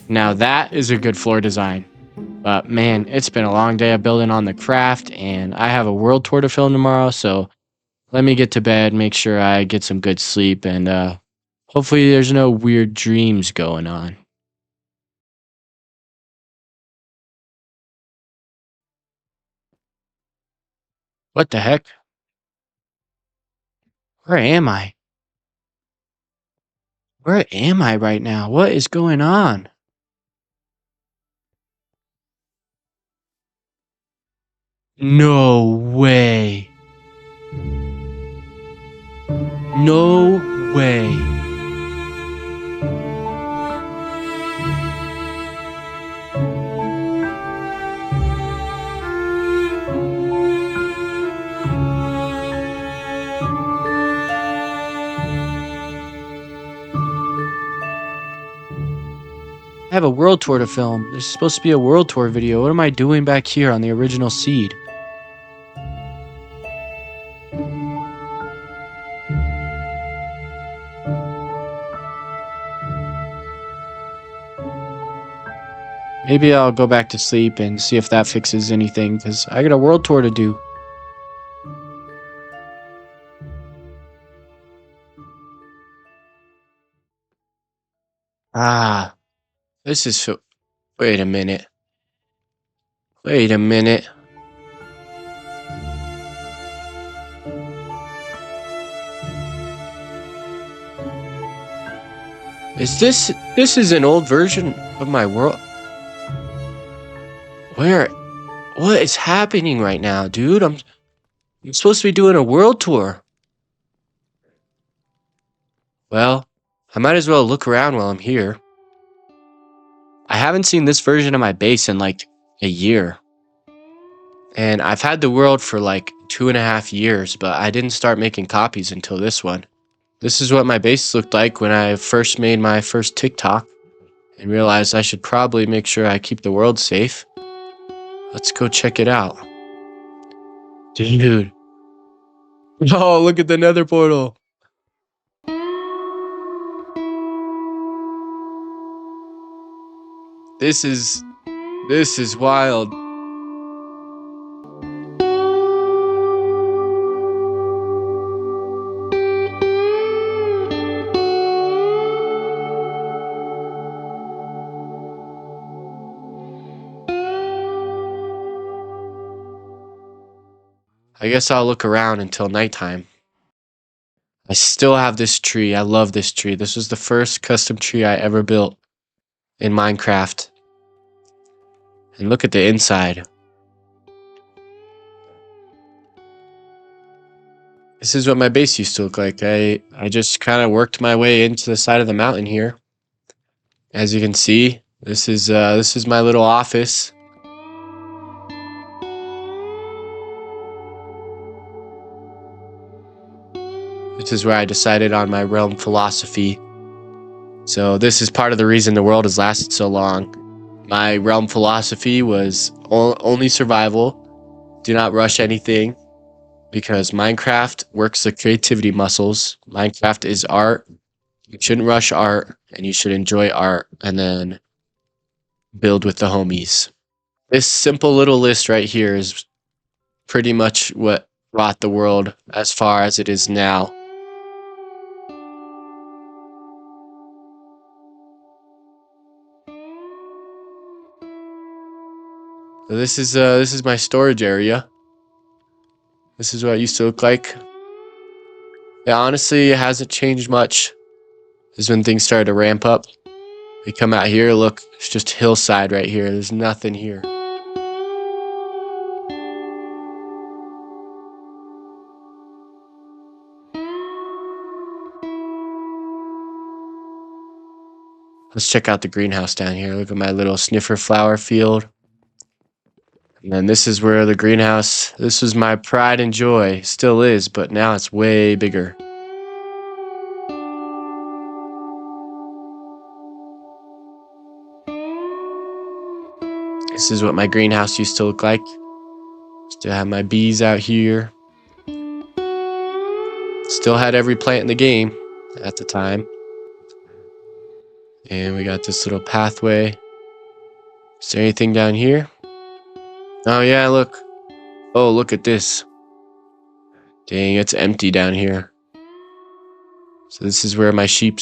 Now that is a good floor design. But man, it's been a long day of building on the craft, and I have a world tour to film tomorrow, so let me get to bed, make sure I get some good sleep, and hopefully there's no weird dreams going on. What the heck? Where am I? Where am I right now? What is going on? No way. No way. I have a world tour to film. This is supposed to be a world tour video. What am I doing back here on the original seed? Maybe I'll go back to sleep and see if that fixes anything, because I got a world tour to do. Ah, this is so... Wait a minute. Wait a minute. Is this... This is an old version of my world... Where... What is happening right now, dude? I'm supposed to be doing a world tour. Well, I might as well look around while I'm here. I haven't seen this version of my base in like a year. And I've had the world for like 2.5 years, but I didn't start making copies until this one. This is what my base looked like when I first made my first TikTok and realized I should probably make sure I keep the world safe. Let's go check it out. Dude. Oh, look at the nether portal. This is wild. I guess I'll look around until nighttime. I still have this tree. I love this tree. This was the first custom tree I ever built in Minecraft. And look at the inside. This is what my base used to look like. I just kind of worked my way into the side of the mountain here. As you can see, this is my little office. This is where I decided on my realm philosophy. So this is part of the reason the world has lasted so long. My realm philosophy was only survival. Do not rush anything. Because Minecraft works the creativity muscles. Minecraft is art. You shouldn't rush art, and you should enjoy art, and then build with the homies. This simple little list right here is pretty much what brought the world as far as it is now. So this is my storage area. This is what it used to look like. Yeah, honestly, it hasn't changed much. This is when things started to ramp up. We come out here, look, it's just hillside right here. There's nothing here. Let's check out the greenhouse down here. Look at my little sniffer flower field. And then this is where the greenhouse, this was my pride and joy. Still is, but now it's way bigger. This is what my greenhouse used to look like. Still have my bees out here. Still had every plant in the game at the time. And we got this little pathway. Is there anything down here? Oh yeah, look. Oh, look at this. Dang, it's empty down here. So this is where my sheep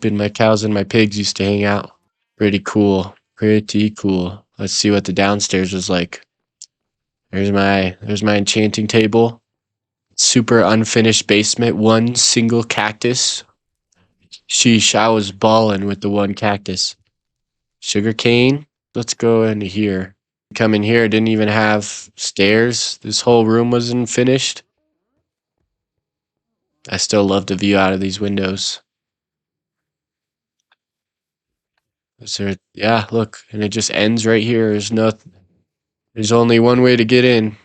and my cows and my pigs used to hang out. Pretty cool. Pretty cool. Let's see what the downstairs was like. There's my enchanting table. Super unfinished basement. One single cactus. Sheesh, I was balling with the one cactus. Sugar cane. Let's go into here. Come in here, didn't even have stairs. This whole room wasn't finished. I still love the view out of these windows. Is there? Yeah, look, and it just ends right here. There's only one way to get in.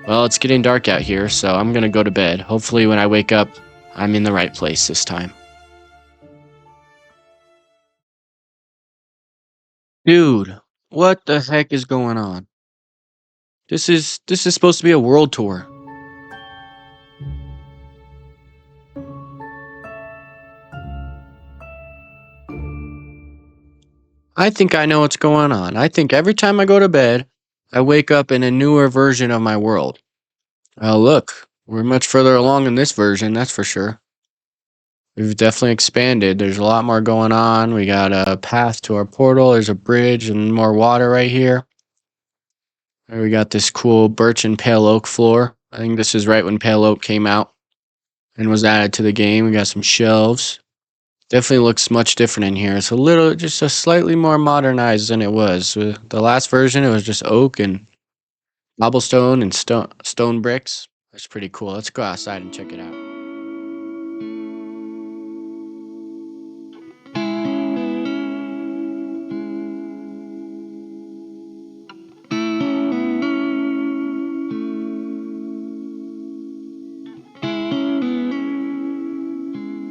Well, it's getting dark out here, so I'm gonna go to bed. Hopefully when I wake up, I'm in the right place this time. Dude, what the heck is going on? This is supposed to be a world tour. I think I know what's going on. I think every time I go to bed, I wake up in a newer version of my world. Oh, look, we're much further along in this version, that's for sure. We've definitely expanded. There's a lot more going on. We got a path to our portal. There's a bridge and more water right here. And we got this cool birch and pale oak floor. I think this is right when pale oak came out and was added to the game. We got some shelves. Definitely looks much different in here. It's just a slightly more modernized than it was. With the last version, it was just oak and cobblestone and stone bricks. That's pretty cool. Let's go outside and check it out.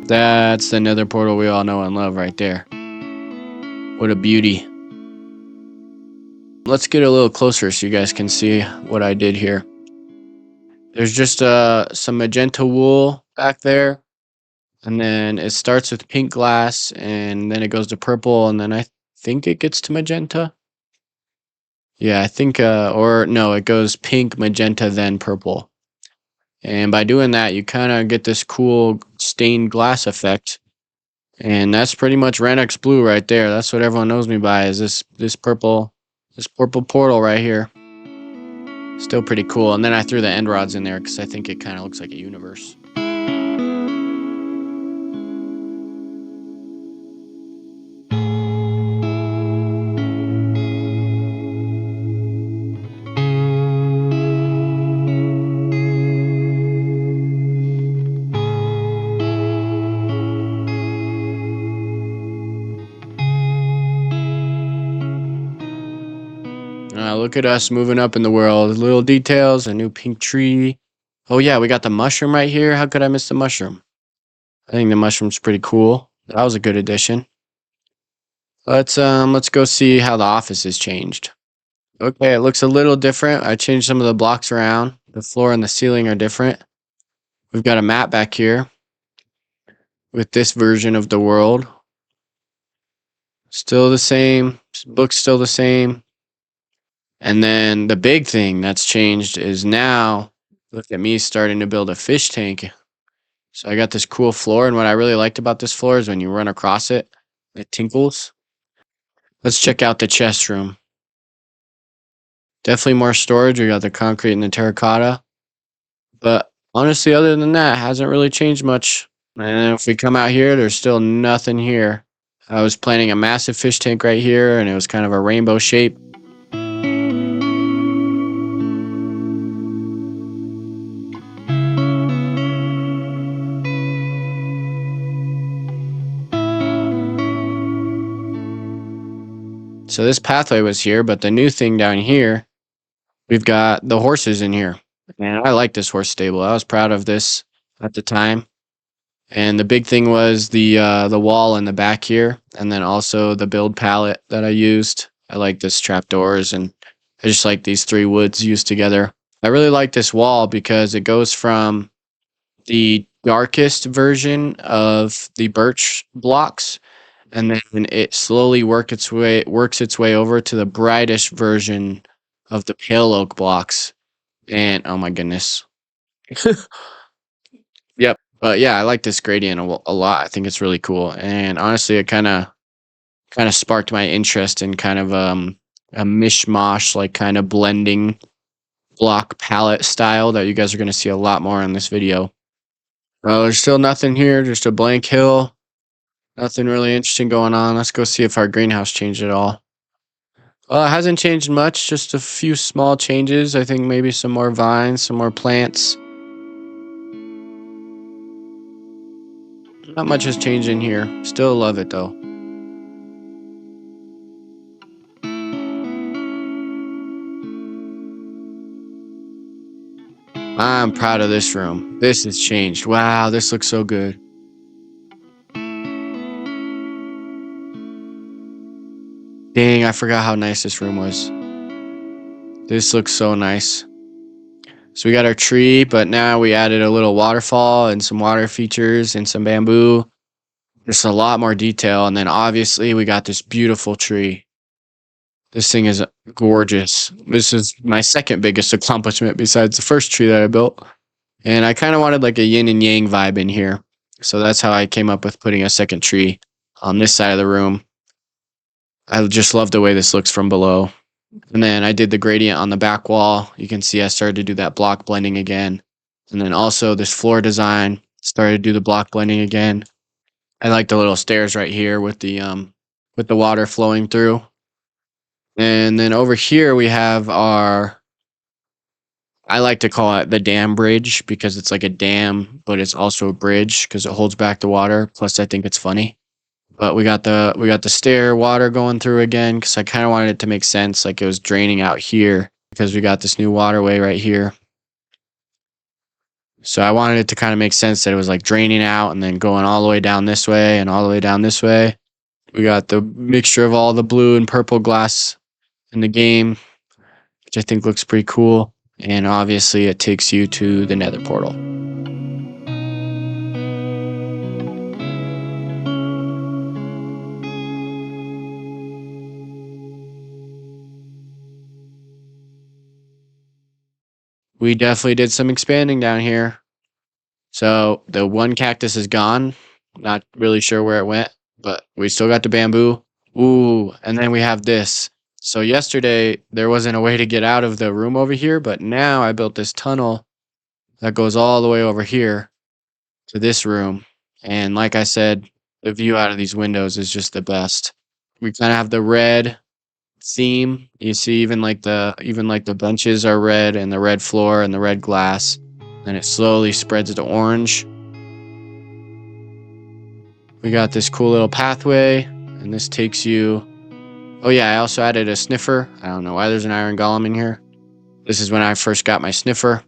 That's the nether portal we all know and love right there. What a beauty. Let's get a little closer so you guys can see what I did here. There's just some magenta wool back there. And then it starts with pink glass and then it goes to purple and then I think it gets to magenta. Yeah, I think, or no, it goes pink, magenta, then purple. And by doing that, you kind of get this cool stained glass effect. And that's pretty much Renix Blue right there. That's what everyone knows me by, is this purple portal right here. Still pretty cool. And then I threw the end rods in there because I think it kind of looks like a universe. Look at us moving up in the world. Little details, a new pink tree. Oh yeah, we got the mushroom right here. How could I miss the mushroom? I think the mushroom's pretty cool. That was a good addition. Let's go see how the office has changed. Okay, it looks a little different. I changed some of the blocks around. The floor and the ceiling are different. We've got a map back here with this version of the world. Still the same. Book's still the same. And then the big thing that's changed is now, look at me starting to build a fish tank. So I got this cool floor, and what I really liked about this floor is when you run across it, it tinkles. Let's check out the chest room. Definitely more storage. We got the concrete and the terracotta. But honestly, other than that, it hasn't really changed much. And if we come out here, there's still nothing here. I was planning a massive fish tank right here, and it was kind of a rainbow shape. So this pathway was here, but the new thing down here, we've got the horses in here. And I like this horse stable. I was proud of this at the time. And the big thing was the wall in the back here, and then also the build palette that I used. I like this trapdoors, and I just like these three woods used together. I really like this wall because it goes from the darkest version of the birch blocks, and then it slowly works its way over to the brightest version of the pale oak blocks. And oh my goodness. Yep. But yeah, I like this gradient a lot. I think it's really cool. And honestly, it kind of sparked my interest in kind of a mishmash, like kind of blending block palette style that you guys are going to see a lot more in this video. Well, there's still nothing here, just a blank hill. Nothing really interesting going on. Let's go see if our greenhouse changed at all. Well, it hasn't changed much, just a few small changes. I think maybe some more vines, some more plants. Not much has changed in here. Still love it though. I'm proud of this room. This has changed. Wow, this looks so good. Dang, I forgot how nice this room was. This looks so nice. So we got our tree, but now we added a little waterfall and some water features and some bamboo. Just a lot more detail. And then obviously we got this beautiful tree. This thing is gorgeous. This is my second biggest accomplishment besides the first tree that I built. And I kind of wanted like a yin and yang vibe in here. So that's how I came up with putting a second tree on this side of the room. I just love the way this looks from below. And then I did the gradient on the back wall. You can see I started to do that block blending again. And then also this floor design, started to do the block blending again. I like the little stairs right here with the water flowing through. And then over here we have our, I like to call it the dam bridge because it's like a dam, but it's also a bridge because it holds back the water. Plus I think it's funny. But we got the stair water going through again because I kind of wanted it to make sense, like it was draining out here because we got this new waterway right here. So I wanted it to kind of make sense that it was like draining out and then going all the way down this way and all the way down this way. We got the mixture of all the blue and purple glass in the game, which I think looks pretty cool. And obviously it takes you to the nether portal. We definitely did some expanding down here. So the one cactus is gone. Not really sure where it went, but we still got the bamboo. Ooh, and then we have this. So yesterday there wasn't a way to get out of the room over here, but now I built this tunnel that goes all the way over here to this room. And like I said, the view out of these windows is just the best. We kind of have the red theme. You see even like the benches are red and the red floor and the red glass. Then it slowly spreads to orange. We got this cool little pathway, and this takes you... Oh yeah, I also added a sniffer. I don't know why there's an iron golem in here. This is when I first got my sniffer.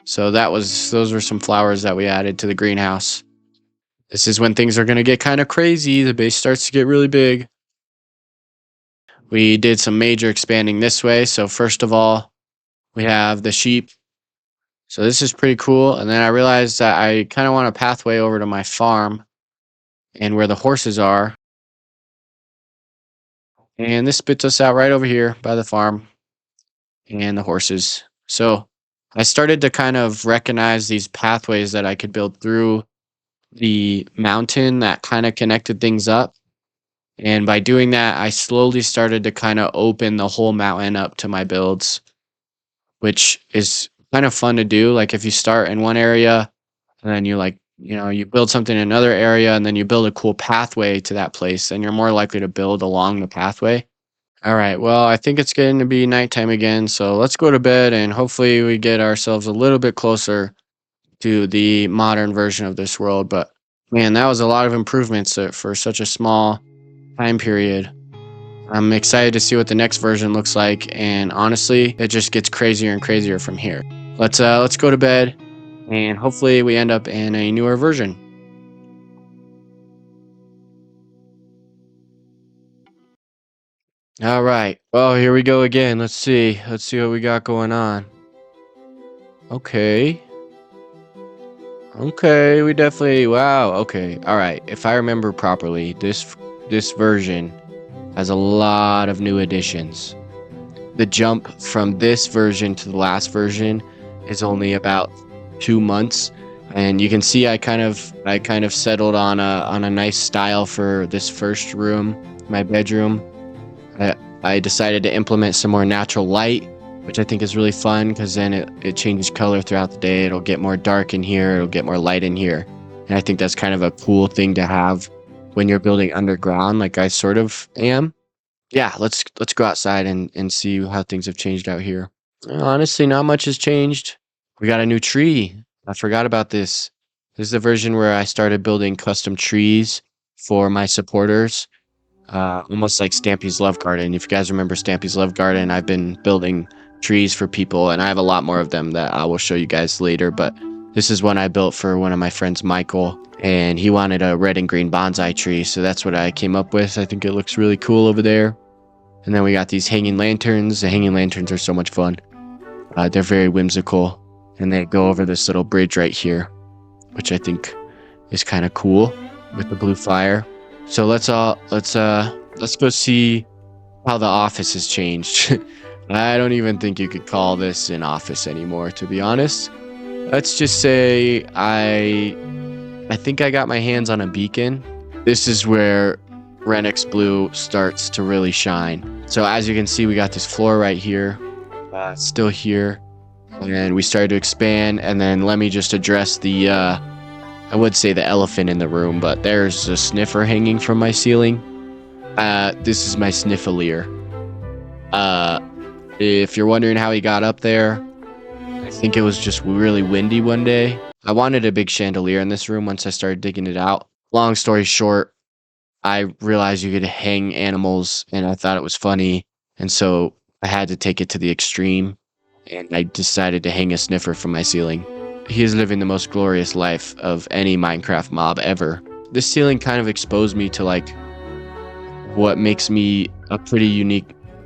So those were some flowers that we added to the greenhouse. This is when things are going to get kind of crazy. The base starts to get really big. We did some major expanding this way. So first of all, we have the sheep. So this is pretty cool. And then I realized that I kind of want a pathway over to my farm and where the horses are. And this spits us out right over here by the farm and the horses. So I started to kind of recognize these pathways that I could build through the mountain that kind of connected things up. And by doing that, I slowly started to kind of open the whole mountain up to my builds, which is kind of fun to do. Like if you start in one area and then you build something in another area and then you build a cool pathway to that place, then you're more likely to build along the pathway. All right, well, I think it's getting to be nighttime again, so let's go to bed and hopefully we get ourselves a little bit closer to the modern version of this world. But man, that was a lot of improvements for such a small time period. I'm excited to see what the next version looks like, and honestly, it just gets crazier and crazier from here. Let's go to bed, and hopefully we end up in a newer version. All right. Well, here we go again. Let's see what we got going on. Okay. Okay, we definitely, wow, okay. All right. If I remember properly, this version has a lot of new additions. The jump from this version to the last version is only about 2 months, and you can see I kind of settled on a nice style for this first room, my bedroom. I decided to implement some more natural light, which I think is really fun because then it changes color throughout the day. It'll get more dark in here, it'll get more light in here. And I think that's kind of a cool thing to have when you're building underground, like I sort of am. Yeah, let's go outside and see how things have changed out here. Honestly, not much has changed. We got a new tree. I forgot about this. This is the version where I started building custom trees for my supporters, almost like Stampy's Love Garden. If you guys remember Stampy's Love Garden, I've been building trees for people, and I have a lot more of them that I will show you guys later. But this is one I built for one of my friends, Michael, and he wanted a red and green bonsai tree, so that's what I came up with. I think it looks really cool over there. And then we got these hanging lanterns. The hanging lanterns are so much fun. They're very whimsical, and they go over this little bridge right here, which I think is kind of cool with the blue fire. So let's go see how the office has changed. I don't even think you could call this an office anymore, to be honest. Let's just say I think I got my hands on a beacon. This is where Renix Blue starts to really shine. So as you can see, we got this floor right here, still here, and we started to expand. And then let me just address the I would say the elephant in the room, but there's a sniffer hanging from my ceiling. This is my Sniffalier. If you're wondering how he got up there, I think it was just really windy one day. I wanted a big chandelier in this room once I started digging it out. Long story short, I realized you could hang animals, and I thought it was funny, and so I had to take it to the extreme, and I decided to hang a sniffer from my ceiling. He is living the most glorious life of any Minecraft mob ever. This ceiling kind of exposed me to like what makes me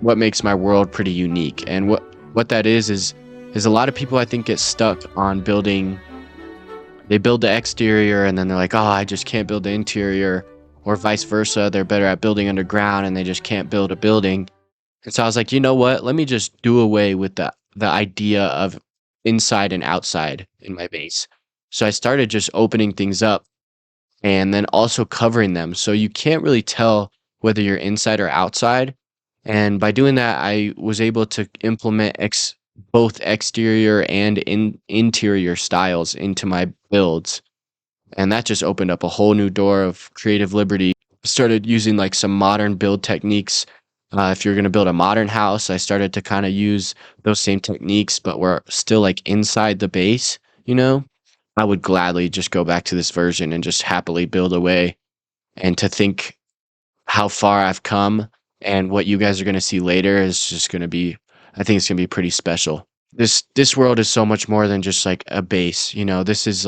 what makes my world pretty unique. And what that is a lot of people I think get stuck on building. They build the exterior and then they're like, oh, I just can't build the interior, or vice versa. They're better at building underground and they just can't build a building. And so I was like, you know what? Let me just do away with the idea of inside and outside in my base. So I started just opening things up and then also covering them. So you can't really tell whether you're inside or outside. And by doing that, I was able to implement both exterior and interior styles into my builds. And that just opened up a whole new door of creative liberty. Started using like some modern build techniques. If you're going to build a modern house, I started to kind of use those same techniques, but we're still like inside the base, you know? I would gladly just go back to this version and just happily build away. And to think how far I've come and what you guys are going to see later is just going to be, I think it's going to be pretty special. This world is so much more than just like a base, you know? This is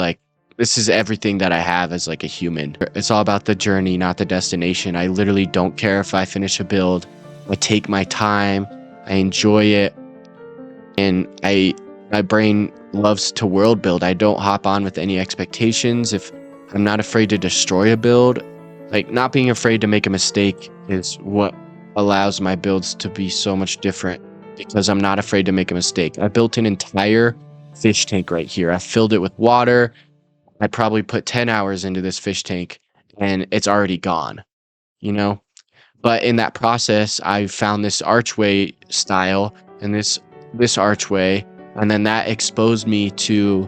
everything that I have as like a human. It's all about the journey, not the destination. I literally don't care if I finish a build. I take my time, I enjoy it, and my brain loves to world build. I don't hop on with any expectations. If I'm not afraid to destroy a build, like not being afraid to make a mistake is what allows my builds to be so much different, because I'm not afraid to make a mistake. I built an entire fish tank right here. I filled it with water. I probably put 10 hours into this fish tank and it's already gone, you know? But in that process, I found this archway style and this archway, and then that exposed me to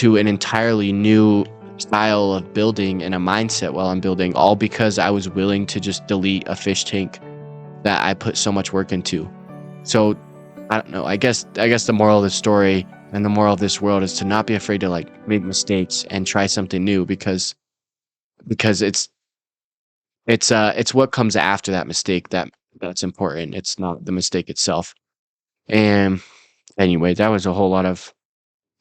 an entirely new style of building and a mindset while I'm building, all because I was willing to just delete a fish tank that I put so much work into. So I don't know. I guess the moral of the story and the moral of this world is to not be afraid to like make mistakes and try something new, because it's what comes after that mistake that's important. It's not the mistake itself. And anyway, that was a whole lot of.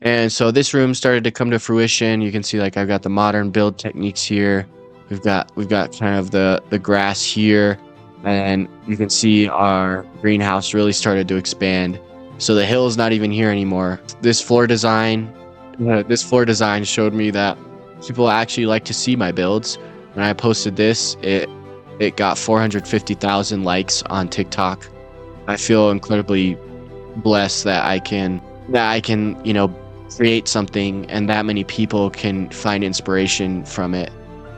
And so this room started to come to fruition. You can see like I've got the modern build techniques here. We've got kind of the grass here, and you can see our greenhouse really started to expand. So the hill is not even here anymore. This floor design showed me that people actually like to see my builds. When I posted this, it got 450,000 likes on TikTok. I feel incredibly blessed that I can create something and that many people can find inspiration from it.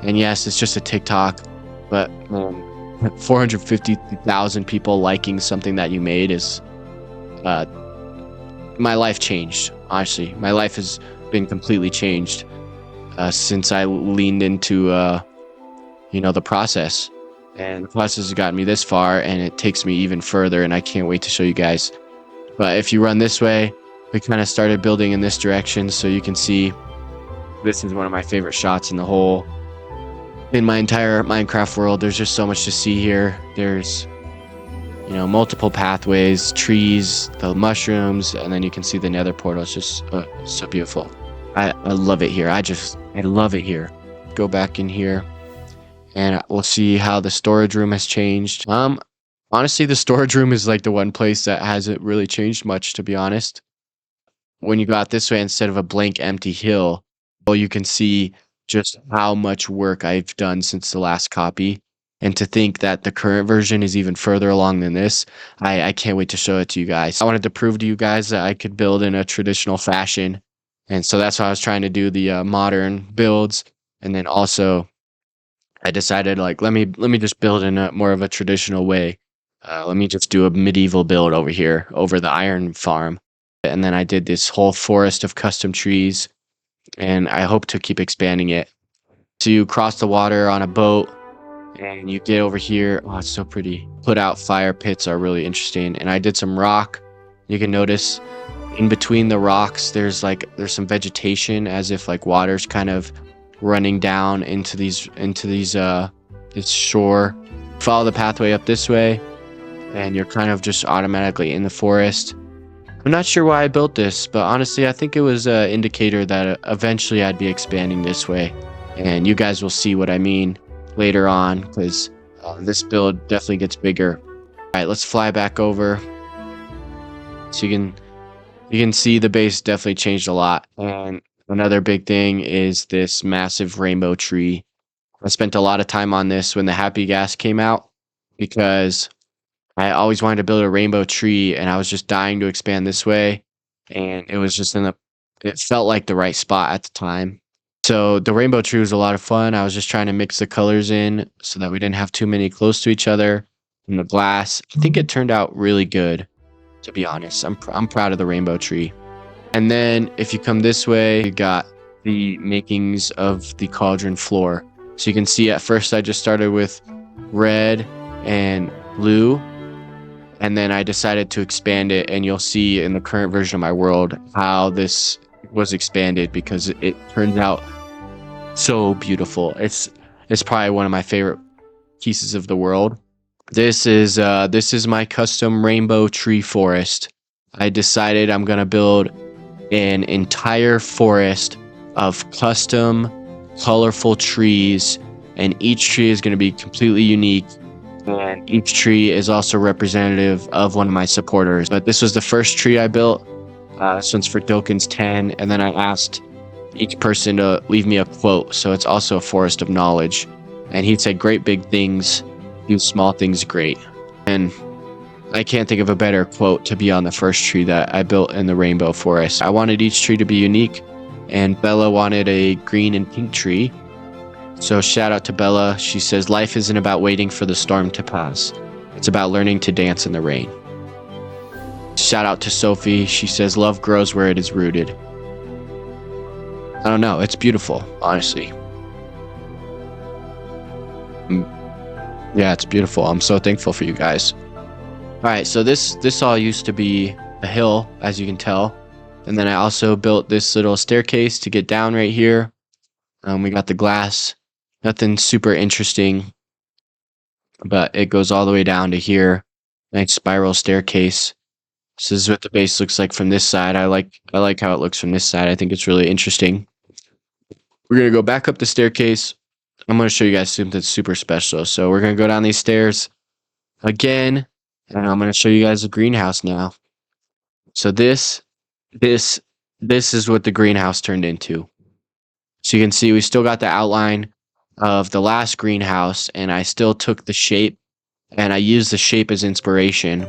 And yes, it's just a TikTok, but 450,000 people liking something that you made is my life changed. Honestly, my life has been completely changed since I leaned into the process. And the process has gotten me this far, and it takes me even further, and I can't wait to show you guys. But if you run this way, we kind of started building in this direction, so you can see this is one of my favorite shots in my entire Minecraft world. There's just so much to see here. There's multiple pathways, trees, the mushrooms, and then you can see the nether portal. It's just so beautiful. I love it here. I love it here. Go back in here and we'll see how the storage room has changed. Honestly, the storage room is like the one place that hasn't really changed much, to be honest. When you go out this way, instead of a blank empty hill, well, you can see just how much work I've done since the last copy. And to think that the current version is even further along than this, I can't wait to show it to you guys. I wanted to prove to you guys that I could build in a traditional fashion. And so that's why I was trying to do the modern builds. And then also I decided, like, let me just build in a more of a traditional way. Let me just do a medieval build over here, over the iron farm. And then I did this whole forest of custom trees, and I hope to keep expanding it. So you cross the water on a boat, and you get over here. Oh, it's so pretty. Put out fire pits are really interesting. And I did some rock. You can notice in between the rocks, there's some vegetation, as if like water's kind of running down into this shore. Follow the pathway up this way, and you're kind of just automatically in the forest. I'm not sure why I built this, but honestly, I think it was an indicator that eventually I'd be expanding this way. And you guys will see what I mean later on, because this build definitely gets bigger. All right, let's fly back over. So you can see the base definitely changed a lot. And another big thing is this massive rainbow tree. I spent a lot of time on this when the Happy Gas came out, because I always wanted to build a rainbow tree, and I was just dying to expand this way. And it was just it felt like the right spot at the time. So the rainbow tree was a lot of fun. I was just trying to mix the colors in so that we didn't have too many close to each other. And the glass, I think it turned out really good, to be honest. I'm proud of the rainbow tree. And then if you come this way, you got the makings of the cauldron floor. So you can see at first I just started with red and blue, and then I decided to expand it, and you'll see in the current version of my world how this was expanded, because it turns out so beautiful. It's probably one of my favorite pieces of the world. This is my custom rainbow tree forest. I decided I'm gonna build an entire forest of custom colorful trees, and each tree is going to be completely unique, and each tree is also representative of one of my supporters. But this was the first tree I built. This one's for Dokken's 10, and then I asked each person to leave me a quote, so it's also a forest of knowledge. And he said, "Great big things do small things great." And I can't think of a better quote to be on the first tree that I built in the rainbow forest. I wanted each tree to be unique, and Bella wanted a green and pink tree. So shout out to Bella. She says, "Life isn't about waiting for the storm to pass. It's about learning to dance in the rain." Shout out to Sophie. She says, "Love grows where it is rooted." I don't know. It's beautiful, honestly. Yeah, it's beautiful. I'm so thankful for you guys. All right, so this all used to be a hill, as you can tell. And then I also built this little staircase to get down right here. We got the glass. Nothing super interesting, but it goes all the way down to here. Nice spiral staircase. This is what the base looks like from this side. I like how it looks from this side. I think it's really interesting. We're gonna go back up the staircase. I'm gonna show you guys something super special. So we're gonna go down these stairs again, and I'm gonna show you guys the greenhouse now. So this, this is what the greenhouse turned into. So you can see we still got the outline of the last greenhouse, and I still took the shape and I used the shape as inspiration.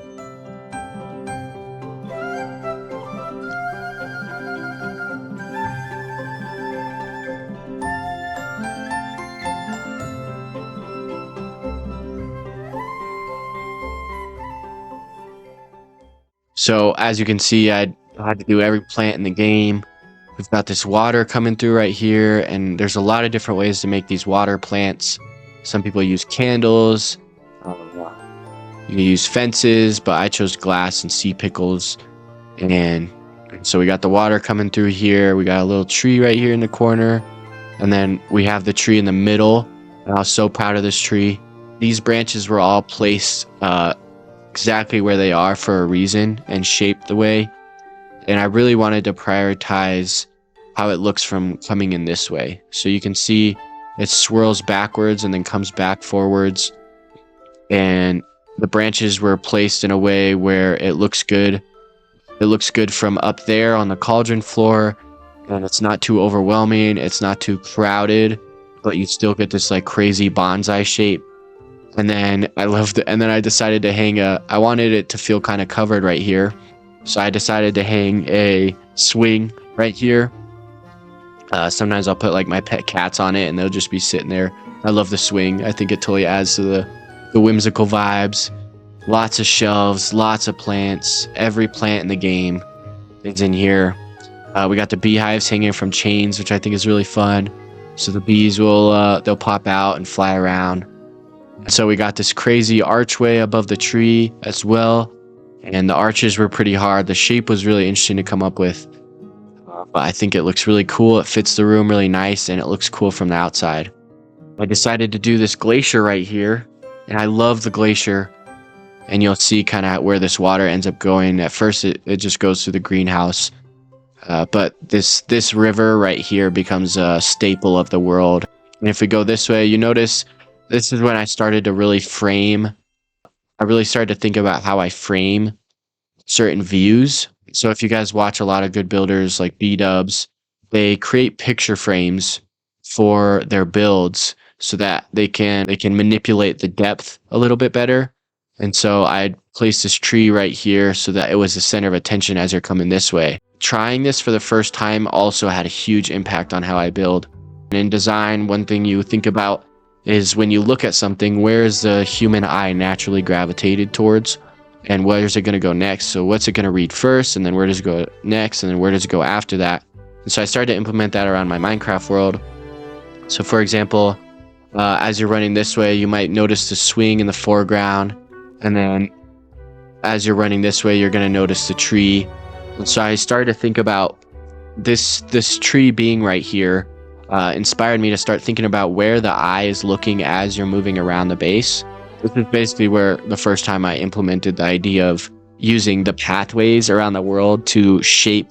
So as you can see, I had to do every plant in the game. We've got this water coming through right here, and there's a lot of different ways to make these water plants. Some people use candles. You can use fences, but I chose glass and sea pickles. And so we got the water coming through here. We got a little tree right here in the corner. And then we have the tree in the middle. And I was so proud of this tree. These branches were all placed exactly where they are for a reason and shaped the way. And I really wanted to prioritize how it looks from coming in this way. So you can see it swirls backwards and then comes back forwards. And the branches were placed in a way where it looks good. It looks good from up there on the cauldron floor, and it's not too overwhelming. It's not too crowded, but you still get this like crazy bonsai shape. And then I decided to hang I wanted it to feel kind of covered right here. So I decided to hang a swing right here. Sometimes I'll put like my pet cats on it and they'll just be sitting there. I love the swing. I think it totally adds to the whimsical vibes. Lots of shelves, lots of plants. Every plant in the game is in here. We got the beehives hanging from chains, which I think is really fun. So the bees will they'll pop out and fly around. So we got this crazy archway above the tree as well. And the arches were pretty hard. The shape was really interesting to come up with. But I think it looks really cool. It fits the room really nice, and it looks cool from the outside. I decided to do this glacier right here. And I love the glacier. And you'll see kind of where this water ends up going. At first, it just goes through the greenhouse. But this river right here becomes a staple of the world. And if we go this way, you notice this is when I started to really frame. I really started to think about how I frame certain views. So if you guys watch a lot of good builders like B-dubs, they create picture frames for their builds so that they can manipulate the depth a little bit better. And so I placed this tree right here so that it was the center of attention as you're coming this way. Trying this for the first time also had a huge impact on how I build. And in design, one thing you think about is when you look at something, where is the human eye naturally gravitated towards? And where is it going to go next? So what's it going to read first? And then where does it go next? And then where does it go after that? And so I started to implement that around my Minecraft world. So for example, as you're running this way, you might notice the swing in the foreground. And then as you're running this way, you're going to notice the tree. And so I started to think about this tree being right here. Inspired me to start thinking about where the eye is looking as you're moving around the base. This is basically where the first time I implemented the idea of using the pathways around the world to shape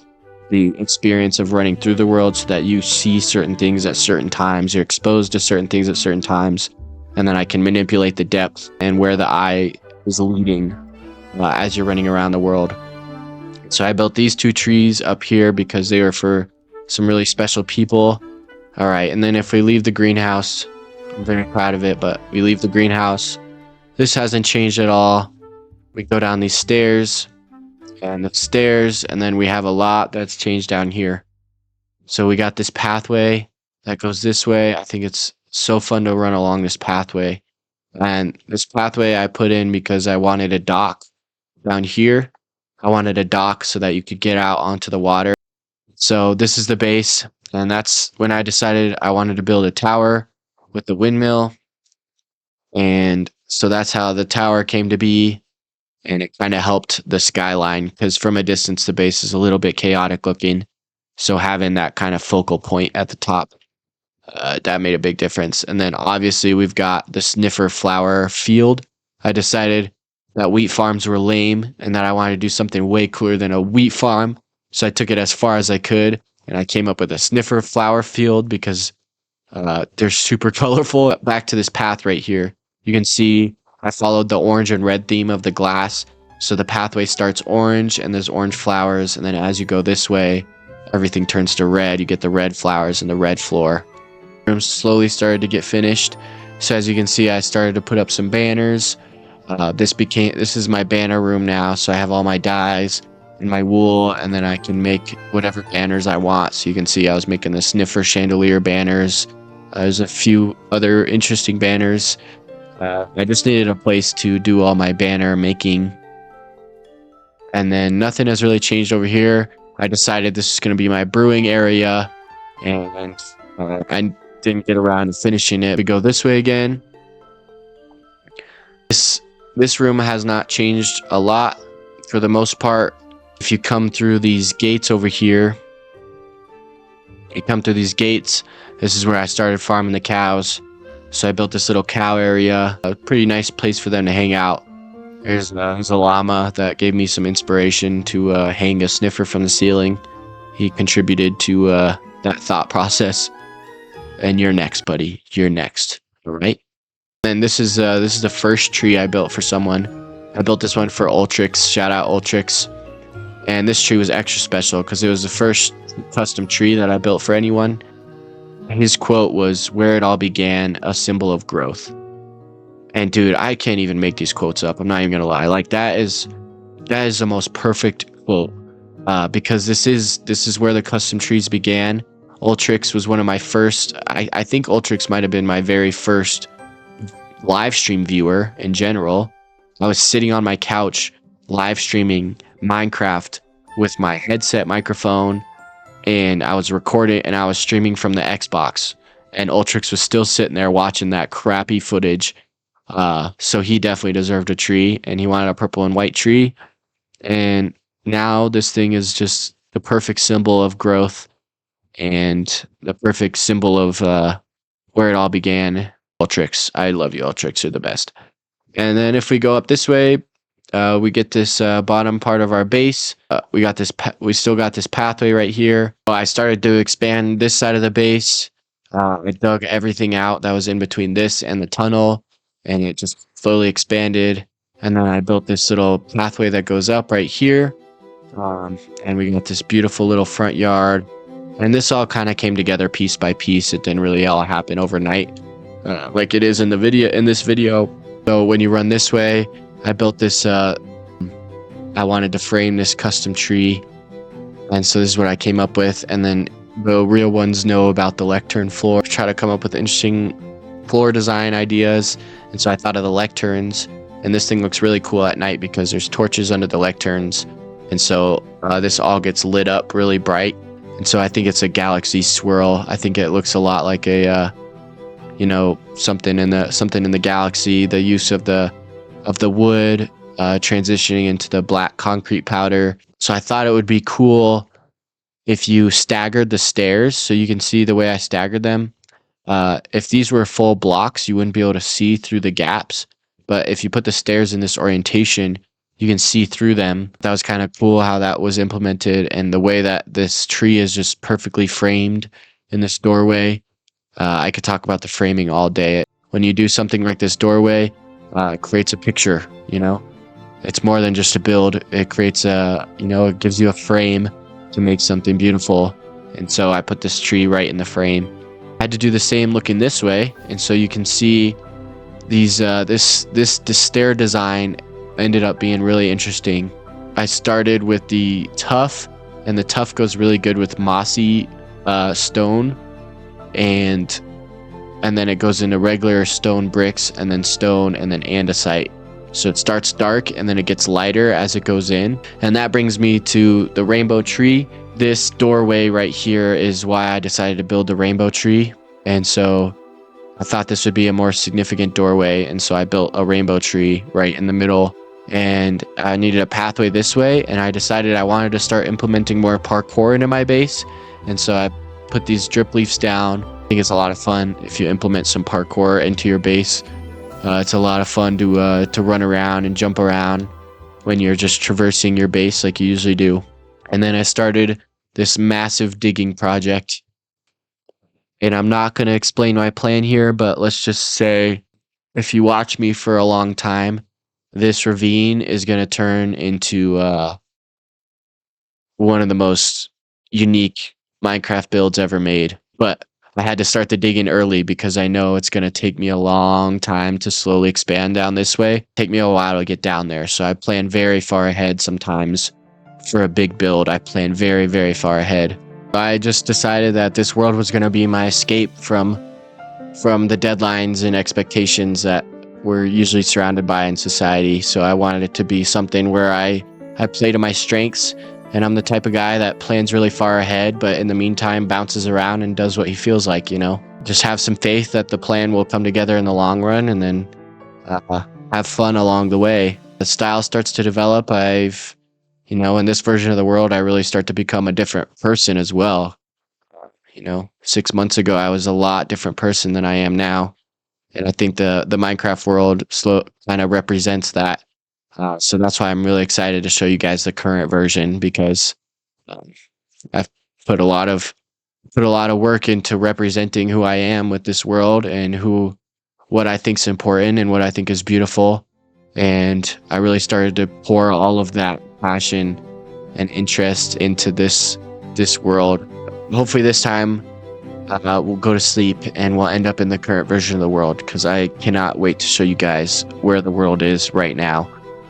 the experience of running through the world so that you see certain things at certain times, you're exposed to certain things at certain times, and then I can manipulate the depth and where the eye is leading as you're running around the world. So I built these two trees up here because they were for some really special people. All right, and then if we leave the greenhouse, I'm very proud of it, but we leave the greenhouse. This hasn't changed at all. We go down these stairs, and then we have a lot that's changed down here. So we got this pathway that goes this way. I think it's so fun to run along this pathway. And this pathway I put in because I wanted a dock down here. I wanted a dock so that you could get out onto the water. So this is the base. And that's when I decided I wanted to build a tower with the windmill. And so that's how the tower came to be. And it kind of helped the skyline because from a distance, the base is a little bit chaotic looking. So having that kind of focal point at the top, that made a big difference. And then obviously we've got the sniffer flower field. I decided that wheat farms were lame and that I wanted to do something way cooler than a wheat farm. So I took it as far as I could. And I came up with a sniffer flower field because they're super colorful. Back to this path right here. You can see I followed the orange and red theme of the glass. So the pathway starts orange and there's orange flowers, and then as you go this way, everything turns to red. You get the red flowers and the red floor. Room slowly started to get finished. So as you can see, I started to put up some banners. This is my banner room now. So I have all my dyes and my wool, and then I can make whatever banners I want. So you can see I was making the sniffer chandelier banners. There's a few other interesting banners. I just needed a place to do all my banner making. And then nothing has really changed over here. I decided this is going to be my brewing area, and I didn't get around to finishing it. We go this way again. This room has not changed a lot for the most part. If you come through these gates over here, this is where I started farming the cows. So I built this little cow area, a pretty nice place for them to hang out. There's a llama that gave me some inspiration to hang a sniffer from the ceiling. He contributed to that thought process. And you're next, buddy. You're next. All right. And this is the first tree I built for someone. I built this one for Ultrix. Shout out Ultrix. And this tree was extra special because it was the first custom tree that I built for anyone. His quote was, "Where it all began, a symbol of growth." And dude, I can't even make these quotes up. I'm not even gonna lie. Like that is the most perfect quote. Because this is where the custom trees began. Ultrix was one of my first. I think Ultrix might have been my very first live stream viewer in general. I was sitting on my couch live streaming Minecraft with my headset microphone, and I was recording and I was streaming from the Xbox, and Ultrix was still sitting there watching that crappy footage. So he definitely deserved a tree, and he wanted a purple and white tree. And now this thing is just the perfect symbol of growth and the perfect symbol of where it all began. Ultrix, I love you, Ultrix, you're the best. And then if we go up this way, we get this bottom part of our base. We still got this pathway right here. I started to expand this side of the base. I dug everything out that was in between this and the tunnel, and it just slowly expanded. And then I built this little pathway that goes up right here. And we got this beautiful little front yard. And this all kind of came together piece by piece. It didn't really all happen overnight, like it is in this video. So when you run this way, I built this. I wanted to frame this custom tree, and so this is what I came up with. And then the real ones know about the lectern floor. Try to come up with interesting floor design ideas, and so I thought of the lecterns. And this thing looks really cool at night because there's torches under the lecterns, and so this all gets lit up really bright. And so I think it's a galaxy swirl. I think it looks a lot like a, something in the galaxy. The use of the wood transitioning into the black concrete powder. So I thought it would be cool if you staggered the stairs. So you can see the way I staggered them. If these were full blocks, you wouldn't be able to see through the gaps. But if you put the stairs in this orientation, you can see through them. That was kind of cool how that was implemented, and the way that this tree is just perfectly framed in this doorway. I could talk about the framing all day. When you do something like this doorway, it creates a picture, It's more than just a build. It creates it gives you a frame to make something beautiful. And so I put this tree right in the frame. I had to do the same looking this way, and so you can see these this stair design ended up being really interesting. I started with the tuff, and the tuff goes really good with mossy stone, and then it goes into regular stone bricks, and then stone, and then andesite. So it starts dark and then it gets lighter as it goes in. And that brings me to the rainbow tree. This doorway right here is why I decided to build the rainbow tree. And so I thought this would be a more significant doorway, and so I built a rainbow tree right in the middle. And I needed a pathway this way, and I decided I wanted to start implementing more parkour into my base. And so I put these drip leaves down. I think it's a lot of fun if you implement some parkour into your base. It's a lot of fun to run around and jump around when you're just traversing your base like you usually do. And then I started this massive digging project. And I'm not going to explain my plan here, but let's just say if you watch me for a long time, this ravine is going to turn into one of the most unique Minecraft builds ever made. But I had to start the digging early because I know it's going to take me a long time to slowly expand down this way. Take me a while to get down there. So I plan very far ahead sometimes. For a big build, I plan very, very far ahead. I just decided that this world was going to be my escape from the deadlines and expectations that we're usually surrounded by in society. So I wanted it to be something where I play to my strengths, and I'm the type of guy that plans really far ahead, but in the meantime bounces around and does what he feels like, you know. Just have some faith that the plan will come together in the long run, and then have fun along the way. The style starts to develop. You know, in this version of the world, I really start to become a different person as well. You know, 6 months ago, I was a lot different person than I am now. And I think the Minecraft world kind of represents that. So that's why I'm really excited to show you guys the current version, because I've put a lot of work into representing who I am with this world and what I think is important and what I think is beautiful. And I really started to pour all of that passion and interest into this world. Hopefully this time we'll go to sleep and we'll end up in the current version of the world, because I cannot wait to show you guys where the world is right now.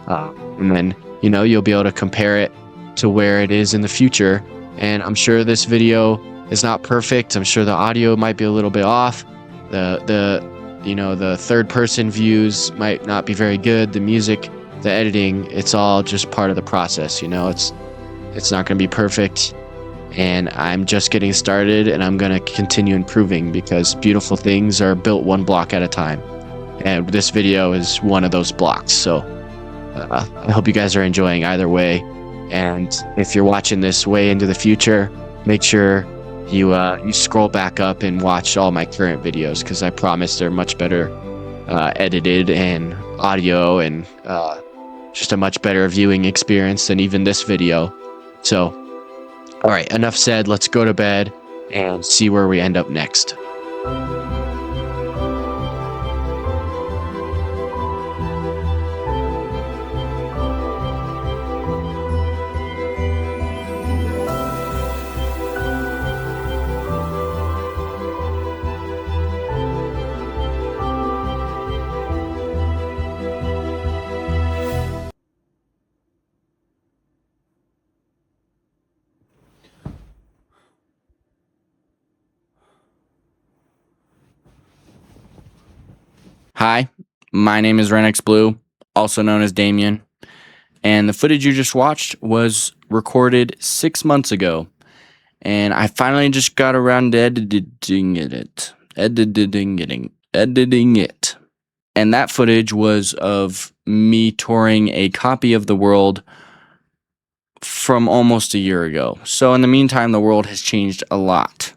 And then, you know, you'll be able to compare it to where it is in the future. And I'm sure this video is not perfect. I'm sure the audio might be a little bit off. The third person views might not be very good. The music, the editing, it's all just part of the process. You know, it's not going to be perfect. And I'm just getting started, and I'm going to continue improving, because beautiful things are built one block at a time. And this video is one of those blocks. So I hope you guys are enjoying either way. And if you're watching this way into the future, make sure you scroll back up and watch all my current videos, because I promise they're much better edited, and audio, and just a much better viewing experience than even this video. So, all right, enough said. Let's go to bed and see where we end up next. Hi, my name is Renix Blue, also known as Damien, and the footage you just watched was recorded 6 months ago, and I finally just got around to editing it. And that footage was of me touring a copy of the world from almost a year ago. So in the meantime, the world has changed a lot.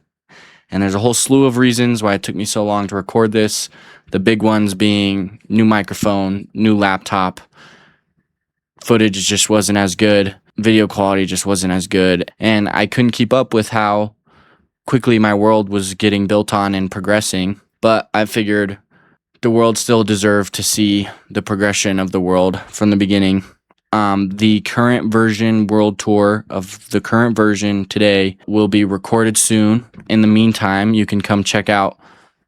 And there's a whole slew of reasons why it took me so long to record this. The big ones being new microphone, new laptop, footage just wasn't as good, video quality just wasn't as good, and I couldn't keep up with how quickly my world was getting built on and progressing. But I figured the world still deserved to see the progression of the world from the beginning. The current version world tour of the current version today will be recorded soon. In the meantime, you can come check out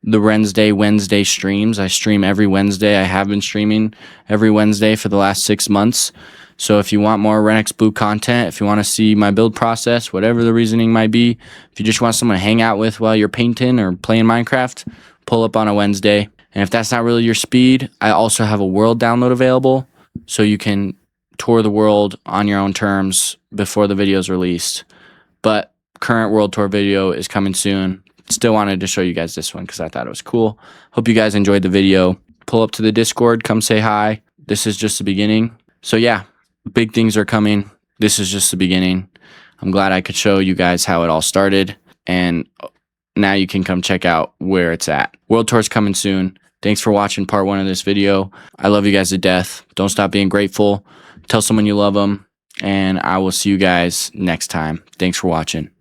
the Wednesday streams. I stream every Wednesday. I have been streaming every Wednesday for the last 6 months. So if you want more Renix Blue content, if you want to see my build process, whatever the reasoning might be, if you just want someone to hang out with while you're painting or playing Minecraft, pull up on a Wednesday. And if that's not really your speed, I also have a world download available, so you can tour the world on your own terms before the video is released. But current world tour video is coming soon. Still wanted to show you guys this one because I thought it was cool. Hope you guys enjoyed the video. Pull up to the Discord, come say hi. This is just the beginning. So yeah, big things are coming. This is just the beginning. I'm glad I could show you guys how it all started, and now you can come check out where it's at. World tour's coming soon. Thanks for watching part 1 of this video. I love you guys to death. Don't stop being grateful. Tell someone you love them, and I will see you guys next time. Thanks for watching.